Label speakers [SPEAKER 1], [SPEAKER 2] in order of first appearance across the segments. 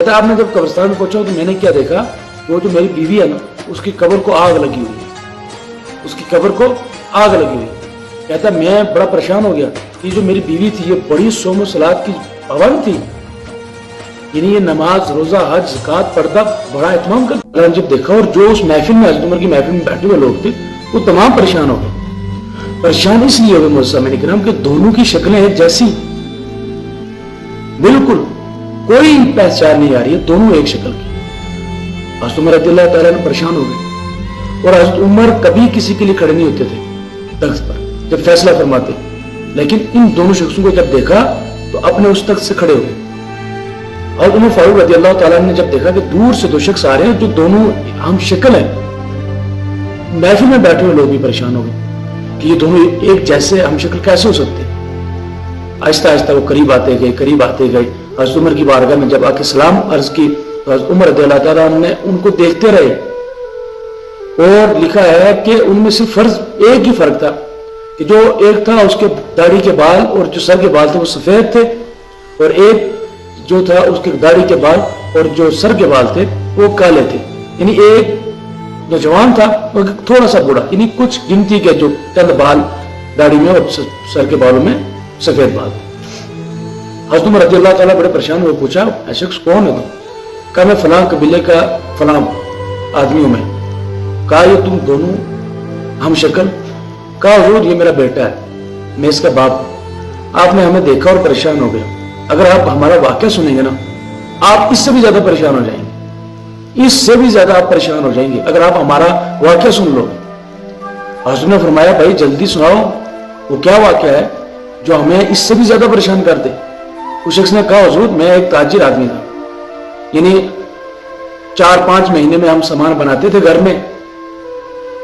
[SPEAKER 1] कहता आपने जब कब्रिस्तान में पहुंचा तो मैंने क्या देखा, वो जो मेरी बीवी है ना उसकी कब्र को आग लगी हुई है, उसकी कब्र को आग लगी हुई है। कहता मैं बड़ा परेशान हो गया कि जो मेरी बीवी थी ये बड़ी सोम सलात की पाबंद थी, यानी ये नमाज रोजा हज ज़कात पर्दा बड़ा इत्माम करता। जब देखा और जो उस महफिल में हज़रत उमर की महफिल में बैठे हुए लोग थे वो तमाम परेशान हो गए। परेशान इसलिए हो गए मुअज़्ज़िन किराम कि दोनों की शक्लें एक जैसी, बिल्कुल कोई पहचान नहीं आ रही है, दोनों एक शक्ल की। हज़रत उमर रज़ियल्लाहु ताला अन्हु परेशान हो गए और हज़रत उमर कभी किसी के लिए खड़े नहीं होते थे तख्त पर जब फैसला फरमाते, लेकिन इन दोनों शख्सों को जब देखा तो अपने उस तख्त से खड़े हो गए। और उमर फारूक रज़ियल्लाहु ताला ने जब देखा कि दूर से दो शख्स आ रहे हैं जो दोनों हम शक्ल हैं, महफिल में बैठे हुए लोग भी परेशान हो गए कि ये दोनों एक जैसे हम शक्ल कैसे हो सकते हैं। आहिस्ता आहिस्ता वो करीब आते गए, करीब आते गए। हज़रत उमर की बारगाह में जब आके सलाम अर्ज की तो हज़रत उमर रज़ियल्लाहु ताला अन्हु ने उनको देखते रहे और लिखा है कि उनमें सिर्फ फर्ज एक ही फर्क था कि जो एक था उसके दाढ़ी के बाल और जो सर के बाल थे वो सफेद थे, और एक जो था उसके दाढ़ी के बाल और जो सर के बाल थे वो काले थे। यानी एक नौजवान था और थोड़ा सा बूढ़ा, यानी कुछ गिनती के जो चंद बाल दाढ़ी में और सर के बालों में सफेद बाल। हज़रत उमर रज़ियल्लाहु ताला बड़े परेशान हुए, पूछा ऐसा शख्स कौन है? कहा मैं फलां कबीले का फलां आदमियों में। कहा ये तुम दोनों हम शक्ल? कहा हुजूर ये मेरा बेटा है, मैं इसका बाप। आपने हमें देखा और परेशान हो गया। अगर आप हमारा वाकया सुनेंगे ना आप इससे भी ज्यादा परेशान हो जाएंगे, इससे भी ज्यादा आप परेशान हो जाएंगे अगर आप हमारा वाकया सुन लोगे। हज़रत ने फरमाया भाई जल्दी सुनाओ वो क्या वाकया है जो हमें इससे भी ज्यादा परेशान कर दे। उस शख्स ने कहा हुजूर मैं एक ताजिर आदमी था, यानी 4-5 महीने में हम सामान बनाते थे घर में,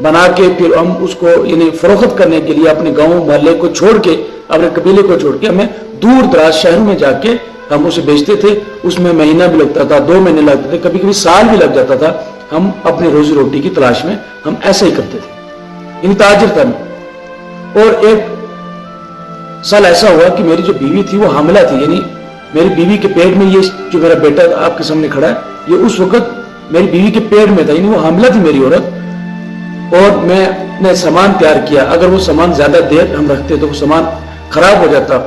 [SPEAKER 1] बना के फिर हम उसको यानी फरोख्त करने के लिए अपने गांव मोहल्ले को छोड़ के अपने कबीले को छोड़ के हमें दूर दराज शहरों में जाके हम उसे बेचते थे। उसमें महीना भी लगता था, 2 महीने लगते थे, कभी कभी साल भी लग जाता था। हम अपनी रोजी रोटी की तलाश में हम ऐसे ही करते थे, यानी ताजिर था मैं। और एक साल ऐसा हुआ कि मेरी जो बीवी थी वो हामिला थी, यानी मेरी बीवी के पेट में ये जो मेरा बेटा आपके सामने खड़ा है ये उस वक्त मेरी बीवी के पेट में था, यानी वो हामिला थी मेरी औरत। और मैंने सामान तैयार किया, अगर वो सामान ज्यादा देर हम रखते तो वो सामान खराब हो जाता।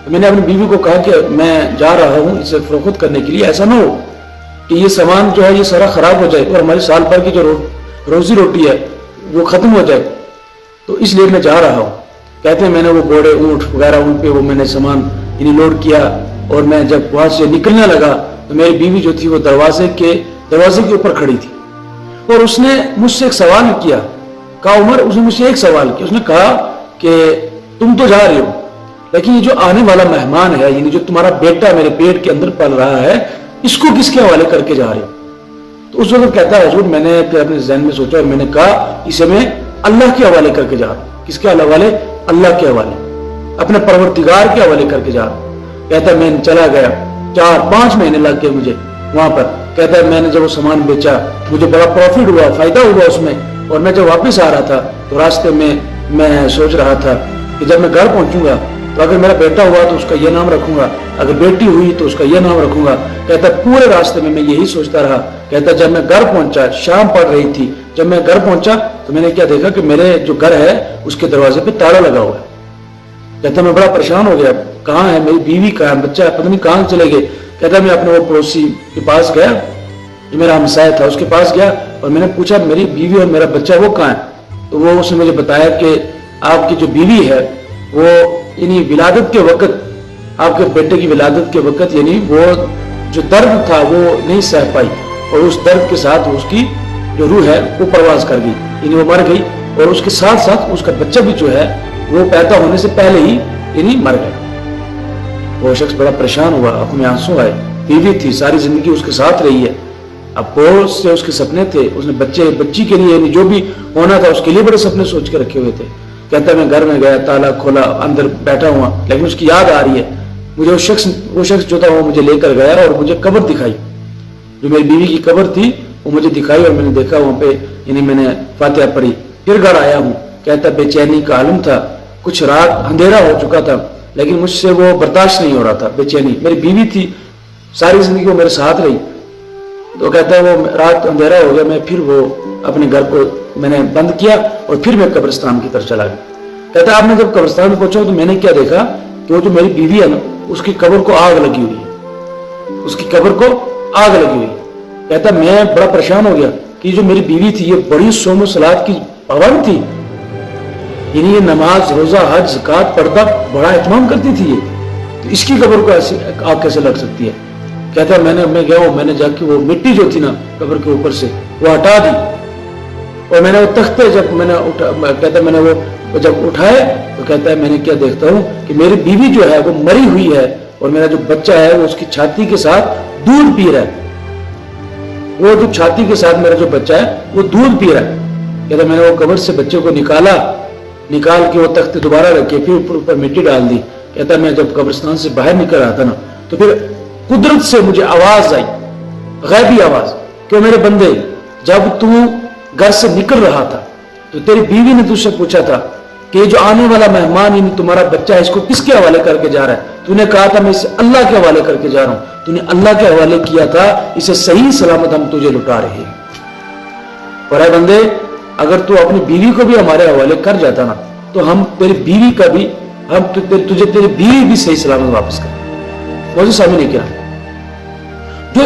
[SPEAKER 1] तो मैंने अपनी बीवी को कहा कि मैं जा रहा हूँ इसे फरोख्त करने के लिए, ऐसा ना हो कि ये सामान जो है ये सारा खराब हो जाए और हमारी साल भर की जो रोजी रोटी है वो खत्म हो जाए, तो इसलिए मैं जा रहा हूँ। कहते हैं मैंने वो घोड़े ऊँट वगैरह उन पे वो मैंने सामान यानी लोड किया और मैं जब वहां से निकलने लगा तो मेरी बीवी जो थी वो दरवाजे के ऊपर खड़ी थी और उसने मुझसे एक सवाल किया। कहा उमर, उसने मुझसे एक सवाल किया, उसने कहा कि तुम तो जा रहे हो लेकिन ये जो आने वाला मेहमान है यानी जो तुम्हारा बेटा मेरे पेट के अंदर पल रहा है इसको किसके हवाले करके जा रहे हो? तो उस वक्त कहता है हुजूर मैंने फिर अपने ज़हन में सोचा और मैंने कहा इसे मैं अल्लाह के हवाले करके जा रहा हूँ। किसके हवाले? अल्लाह के हवाले, अपने परवरदिगार के हवाले करके जा रहा हूँ। कहता है मैं चला गया, 4-5 महीने लग गए मुझे वहां पर। कहता है मैंने जब वो सामान बेचा मुझे बड़ा प्रॉफिट हुआ, फायदा हुआ उसमें। और मैं जब वापस आ रहा था तो रास्ते में मैं सोच रहा था कि जब मैं घर पहुंचूंगा तो अगर मेरा बेटा हुआ तो उसका यह नाम रखूंगा, अगर बेटी हुई तो उसका यह नाम रखूंगा। कहता पूरे रास्ते में मैं यही सोचता रहा। कहता जब मैं घर पहुंचा, शाम पड़ रही थी, जब मैं घर पहुंचा तो मैंने क्या देखा कि मेरे जो घर है उसके दरवाजे पे ताला लगा हुआ है। कहता मैं बड़ा परेशान हो गया, कहाँ है मेरी बीवी, कहाँ है बच्चा, पता नहीं कहाँ चले गए। कहता मैं अपने वो पड़ोसी के पास गया जो मेरा हमसाया था उसके पास गया और मैंने पूछा मेरी बीवी और मेरा बच्चा वो कहाँ है? तो वो उसने मुझे बताया कि आपकी जो बीवी है वो यानी विलादत के वक्त, आपके बेटे की विलादत के वक्त यानी वो जो दर्द था वो नहीं सह पाई और उस दर्द के साथ उसकी जो रूह है वो परवाज कर गई, यानी वो मर गई। और उसके साथ साथ उसका बच्चा भी जो है वो पैदा होने से पहले ही यानी मर गया। वो शख्स बड़ा परेशान हुआ, आंखों में आंसू आए। बीवी थी, सारी जिंदगी उसके साथ रही है, अब बहुत से उसके सपने थे, उसने बच्ची के लिए यानी जो भी होना था उसके लिए बड़े सपने सोच के रखे हुए थे। कहता मैं घर में गया, ताला खोला, अंदर बैठा हुआ, लेकिन उसकी याद आ रही है मुझे। वो शख्स जो था वो मुझे लेकर गया और मुझे कब्र दिखाई, जो मेरी बीवी की कब्र थी वो मुझे दिखाई और मैंने देखा वहां पे, यानी मैंने फातिहा पढ़ी, फिर घर आया हूँ। कहता बेचैनी का आलम था, कुछ रात अंधेरा हो चुका था लेकिन मुझसे वो बर्दाश्त नहीं हो रहा था, बेचैनी। मेरी बीवी थी, सारी जिंदगी वो मेरे साथ रही, تو کہتا ہے وہ رات اندھیرا ہو گیا, میں پھر وہ اپنے گھر کو میں نے بند کیا اور پھر میں قبرستان کی طرف چلا گیا. کہتا ہے آپ نے جب قبرستان میں پہنچا تو میں نے کیا دیکھا کہ وہ جو میری بیوی ہے نا اس کی قبر کو آگ لگی ہوئی ہے, اس کی قبر کو آگ لگی ہوئی ہے. کہتا ہے میں بڑا پریشان ہو گیا کہ جو میری بیوی تھی یہ بڑی صوم و صلات کی پابند تھی, یعنی یہ نماز روزہ حج زکات پردہ بڑا اہتمام کرتی تھی, یہ تو اس کی قبر کو ایسی آگ کیسے لگ سکتی ہے. کہتا ہے میں گیا میں نے جا کے وہ مٹی جو تھی نا قبر کے اوپر سے وہ ہٹا دی, اور میں نے وہ تختے جب میں نے کہتا ہے میں نے وہ جب اٹھائے تو کہتا ہے میں نے کیا دیکھتا ہوں کہ میری بیوی جو ہے وہ مری ہوئی ہے اور میرا جو بچہ ہے وہ اس کی چھاتی کے ساتھ دودھ پی رہا ہے. وہ جو چھاتی کے ساتھ میرا جو بچہ ہے وہ دودھ پی رہا ہے. کہتا ہے میں نے وہ قبر سے بچے کو نکال کے وہ تختے دوبارہ رکھے پھر اوپر مٹی ڈال دی. کہتا ہے میں جب قبرستان سے باہر نکل رہا تھا نا تو پھر قدرت سے مجھے آواز آئی, غیبی آواز, کہ میرے بندے جب تو گھر سے نکل رہا تھا تو تیری بیوی نے تجھ سے پوچھا تھا کہ یہ جو آنے والا مہمان یعنی تمہارا بچہ ہے اس کو کس کے حوالے کر کے جا رہا ہے. تو نے کہا تھا میں اسے اللہ کے حوالے کر کے جا رہا ہوں, تو نے اللہ کے حوالے کیا تھا, اسے صحیح سلامت ہم تجھے لٹا رہے ہیں. اور اے بندے اگر تو اپنی بیوی کو بھی ہمارے حوالے کر جاتا نا تو ہم تیری بیوی کا بھی تجھے تیری بیوی بھی صحیح سلامت واپس کریں. وہ سامنے کیا جو